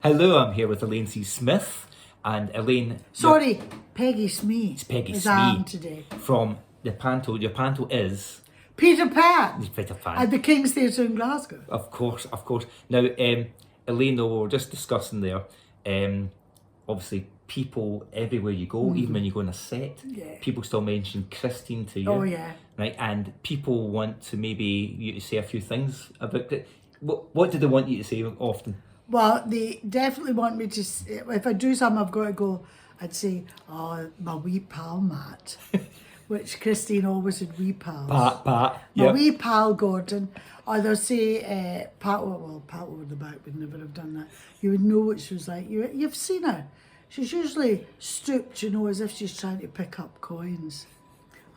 Hello, I'm here with Elaine C Smith and Elaine. Sorry, Peggy Smee. It's Peggy is Smee on today. From the panto. Your panto is Peter Pan. Peter Pan At the King's Theatre in Glasgow. Of course. Now, Elaine, though, we were just discussing there. Obviously, people everywhere you go, even when you go on a set, people still mention Christine to you. Oh yeah. Right, and people want to maybe you to say a few things about it. What do they want you to say often? Well, they definitely want me to, if I do something I've got to go, I'd say, oh, my wee pal Matt, which Christine always had wee pals. Pat, My yep. wee pal Gordon, or they'll say, Pat with the back would never have done that. You would know what she was like. You've seen her. She's usually stooped, you know, as if she's trying to pick up coins.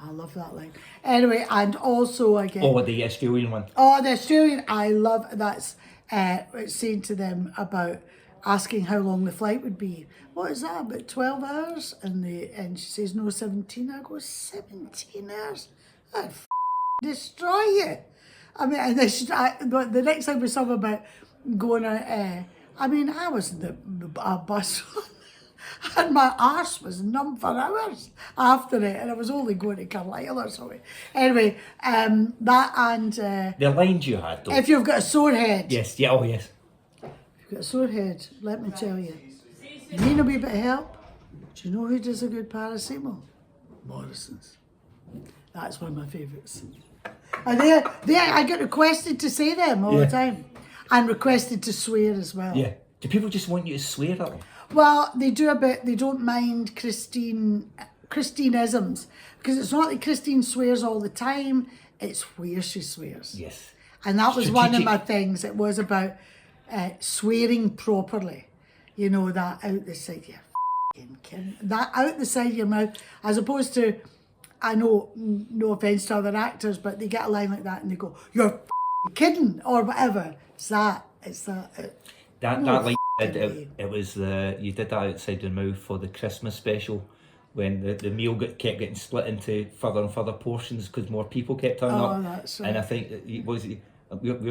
I love that line. Anyway, and also again. Oh, the Australian one. Oh, the Australian, I love, that's it's saying to them about asking how long the flight would be. What is that, about 12 hours? And she says, no, 17. I go, 17 hours? I'd destroy you. I mean, and the next time we saw about going on, I was in the bus and my arse was numb for hours after it, and I was only going to Carlisle or something. Anyway, that and... the lines you had, though. If you've got a sore head. Yes, yeah, oh yes. If you've got a sore head, let me tell you. You need a wee bit of help. Do you know who does a good paracetamol? Morrison's. That's one of my favourites. And I get requested to say them all the time. And requested to swear as well. Yeah. Do people just want you to swear at them? Well, they do a bit. They don't mind Christineisms, because it's not that Christine swears all the time. It's where she swears. Yes. And that was one of my things. It was about swearing properly. You know, that out the side of your f***ing kin. That out the side of your mouth, as opposed to, I know, no offence to other actors, but they get a line like that and they go, you're f***ing kidding, or whatever. It's that. That like it was you did that outside the mouth for the Christmas special, when the meal kept getting split into further and further portions because more people kept turning up. Oh, that's right. And I think we've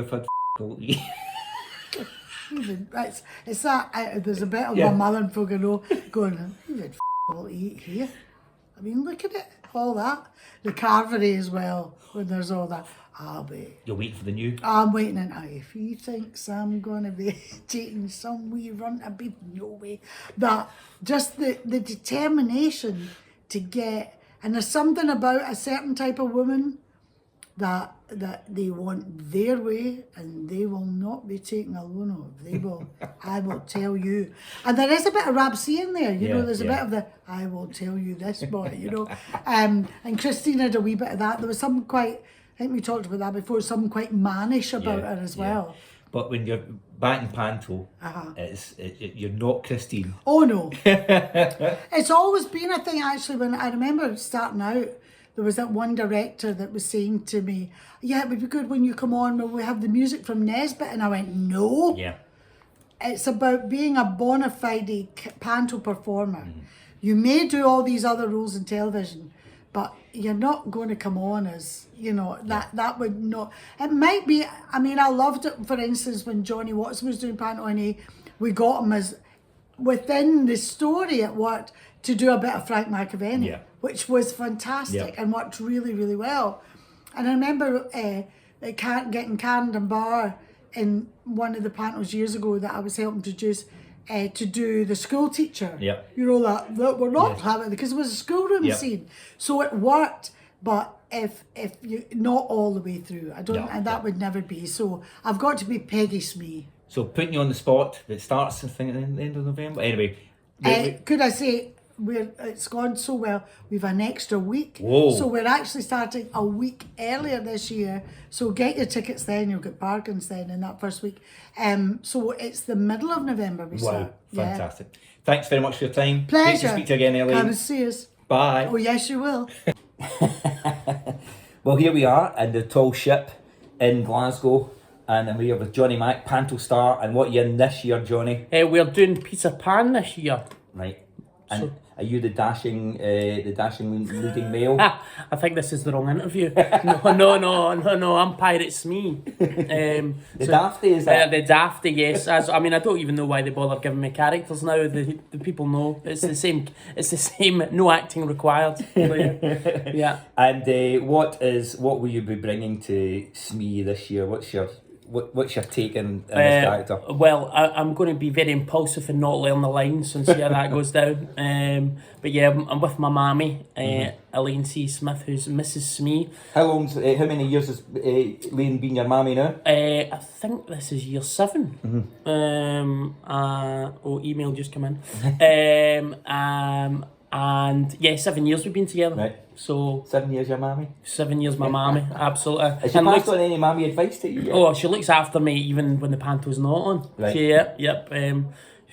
had it's that there's a bit of my mother and folk I know going, you've had all to eat here. I mean, look at it, all that. The carvery as well, when there's all that. You're waiting for the new? I'm waiting, and if he thinks I'm going to be taking some wee run to beef, no way. That, just the determination to get, and there's something about a certain type of woman that they want their way, and they will not be taken alone of. They will, I will tell you. And there is a bit of Rapsy in there, you know, there's a bit of the, I will tell you this, boy, you know. And Christine had a wee bit of that. There was some quite, I think we talked about that before, something quite mannish about her as well. But when you're back in panto, you're not Christine. Oh no. It's always been a thing, actually. When I remember starting out, there was that one director that was saying to me, yeah, it would be good when you come on, will we have the music from Nesbitt? And I went, no. Yeah. It's about being a bona fide panto performer. You may do all these other roles in television, but you're not going to come on as, you know, that would not, it might be, I mean, I loved it, for instance, when Johnny Watson was doing panto, and we got him as, within the story it worked, to do a bit of Frank McAvenny, which was fantastic and worked really, really well. And I remember getting Karen Dunbar in one of the pantos years ago that I was helping produce, to do the school teacher. You know, that we're not having, because it was a schoolroom scene. So it worked, but if you, not all the way through. I don't, and that would never be. So I've got to be Peggy Smee. So putting you on the spot, it starts, I think, at the end of November. Anyway. Could I say, it's gone so well, we've an extra week. Whoa. So we're actually starting a week earlier this year. So get your tickets then, you'll get bargains then in that first week. So it's the middle of November we start. Fantastic. Thanks very much for your time. Pleasure. Great to speak to you again, Elaine. Come and see us. Bye. Oh yes, you will. Well, here we are in the tall ship in Glasgow. And we are with Johnny Mac, panto star. And what are you in this year, Johnny? We're doing Peter Pan this year. Right. And Are you the dashing leading male? I think this is the wrong interview. No. I'm Pirate Smee. The dafty, is that? The dafty, yes. I mean, I don't even know why they bother giving me characters now. The people know it's the same. It's the same. No acting required. Yeah. And what will you be bringing to Smee this year? What's your take on this character? Well, I'm going to be very impulsive and not learn the lines and see how that goes down. But yeah, I'm with my mammy, Elaine C Smith, who's Mrs Smee. How many years has Elaine been your mammy now? I think this is year 7. Email just come in. And yeah, 7 years we've been together. Right. So 7 years your mammy? 7 years my mammy, absolutely. Has she passed on any mammy advice to you yet? Oh, she looks after me even when the panto's not on. Right. Yep.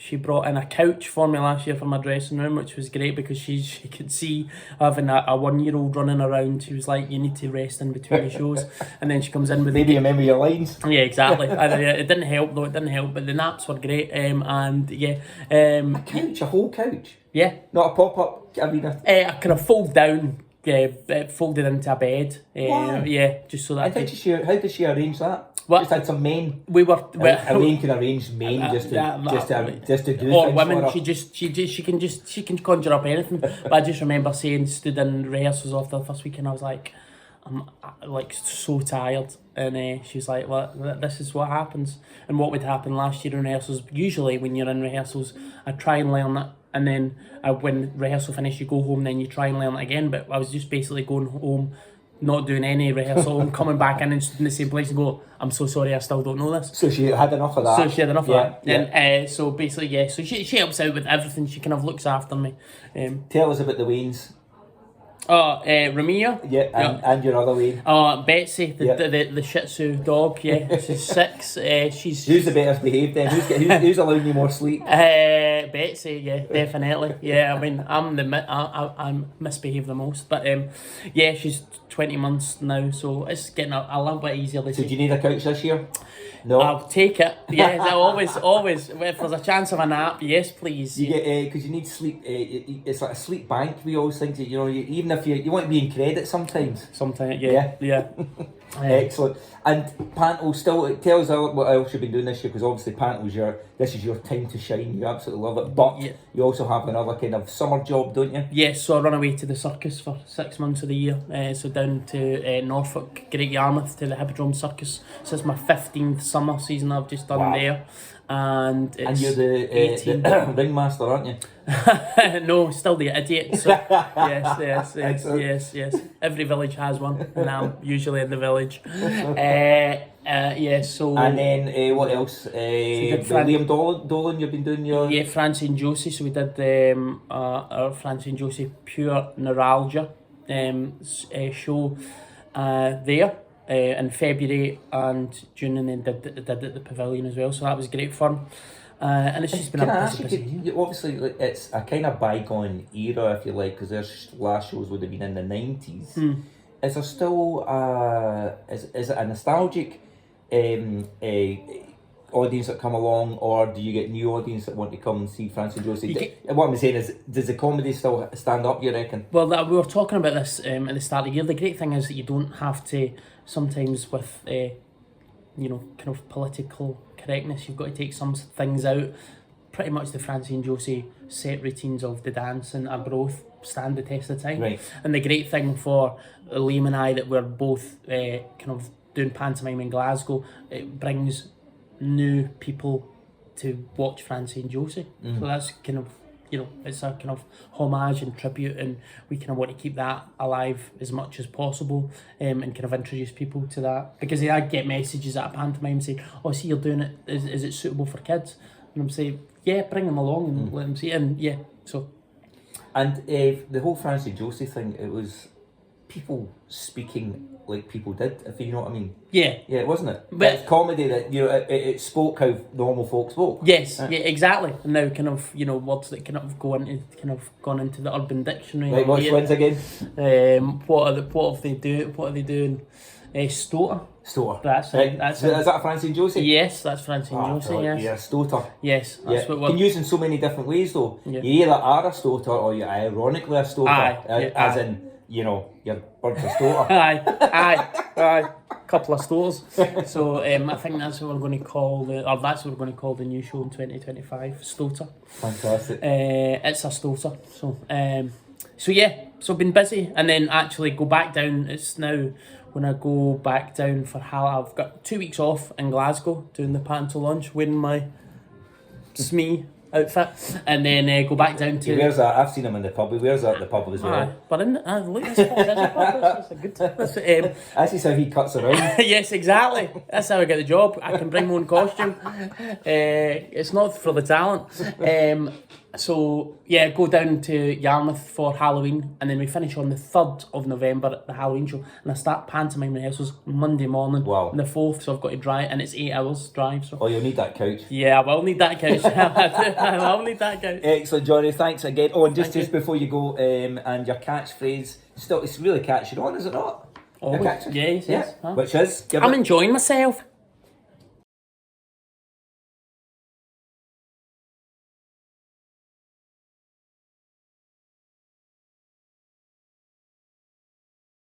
She brought in a couch for me last year for my dressing room, which was great because she could see having a 1-year-old running around. She was like, you need to rest in between the shows. And then she comes in with... Maybe you remember your lines. Yeah, exactly. It didn't help though, but the naps were great. And yeah. A couch, a whole couch? Yeah. Not a pop-up? I mean... I kind of fold down, folded into a bed. Wow. Yeah, just so that... And how did she arrange that? What? Just had some men. Elaine can arrange men just to do or things women. For her. She can conjure up anything. But I just remember stood in rehearsals after the first week, and I was like, I'm like so tired. And she was like, well, this is what happens. And what would happen last year in rehearsals? Usually when you're in rehearsals, I try and learn it. And then when rehearsal finished, you go home, then you try and learn it again. But I was just basically going home, not doing any rehearsal, and coming back in and stood in the same place and go, I'm so sorry, I still don't know this. So she had enough of that. Of that. And so basically, yeah, so she helps out with everything. She kind of looks after me. Tell us about the Waynes. Ramia. Yeah, and your other Wayne. Betsy, the Shih Tzu dog. Yeah, she's 6. She's. Who's the better behaved then? Who's allowing you more sleep? Betsy. Yeah, definitely. Yeah, I mean, I'm misbehaved the most, but yeah, she's 20 months now, so it's getting a little bit easier. So do you need a couch this year? No. I'll take it. Yes, I always. If there's a chance of a nap, yes, please. You get because you need sleep. It's like a sleep bank. We always think that even if you want to be in credit sometimes. Sometimes, yeah. Excellent. And panto still. Tell us what else you've been doing this year, because obviously this is your time to shine. You absolutely love it. But you also have another kind of summer job, don't you? Yes. So I run away to the circus for 6 months of the year. So down to Norfolk, Great Yarmouth, to the Hippodrome Circus. So it's my 15th summer season I've just done there. And you're the ringmaster, aren't you? No, still the idiot. So yes. Every village has one, and I'm usually in the village. So. And then what else? Liam Dolan, you've been doing your. Yeah, Francie and Josie. So we did our Francie and Josie Pure Neuralgia show there. In February and June, and then did it at the Pavilion as well, so that was great fun. And it's just been busy. Obviously, it's a kind of bygone era, if you like, because their last shows would have been in the 90s. Is there still is it a nostalgic audience that come along, or do you get new audience that want to come and see Francie and Josie? What I'm saying is, does the comedy still stand up, you reckon? Well, we were talking about this at the start of the year. The great thing is that you don't have to, sometimes with kind of political correctness, you've got to take some things out. Pretty much the Francie and Josie set routines of the dance and our growth stand the test of time. Right. And the great thing for Liam and I, that we're both kind of doing pantomime in Glasgow, it brings new people to watch Francie and Josie. So that's kind of, it's a kind of homage and tribute, and we kind of want to keep that alive as much as possible, and kind of introduce people to that, because I get messages at a pantomime saying, oh, see, you're doing it, is it suitable for kids? And I'm saying, yeah, bring them along and let them see it. And yeah, so. And the whole Francie and Josie thing, it was people speaking like people did, if you know what I mean. Yeah, wasn't it? But it's comedy that it spoke how normal folk spoke. Yes, yeah, exactly. And now kind of words that kind of gone into the Urban Dictionary. Right, what's ones again? What are they doing? Stoter. Stoter. That's it, that's Is it. that Francine Josie? Yes, that's Francine Josie, God, yes. You're a stoter. Yes, that's Yeah. what You we're... can use in so many different ways though. Yeah. You either are a stoter or you're ironically a stoter. Aye, As aye. in, you know, you're birds a stoter. aye. Couple of stores. So I think that's what we're going to call that's what we're going to call the new show in 2025, Stoter. Fantastic. It's a Stoter. So yeah, so been busy, and then actually go back down. It's now when I go back down for I've got 2 weeks off in Glasgow doing the panto launch, wearing my Smee outfit, and then go back down to... He wears that. I've seen him in the pub. He wears that at the pub as well. Aye, but look, this pub, that's a good... This is how he cuts around. Yes, exactly. That's how I get the job. I can bring my own costume. It's not for the talent. So yeah, go down to Yarmouth for Halloween, and then we finish on the 3rd of November at the Halloween show, and I start pantomime rehearsals Monday morning. Wow. On the 4th, so I've got to drive, and it's 8 hours drive. So Oh, you'll need that couch. yeah, I will need that couch. I will need that couch. Excellent, Johnny. Thanks again. Oh, and just Thank you. before you go, and your catchphrase, it's really catching on, is it not? Always. Your catch- Yes. Yeah. Huh? Which is? Give I'm it- enjoying myself.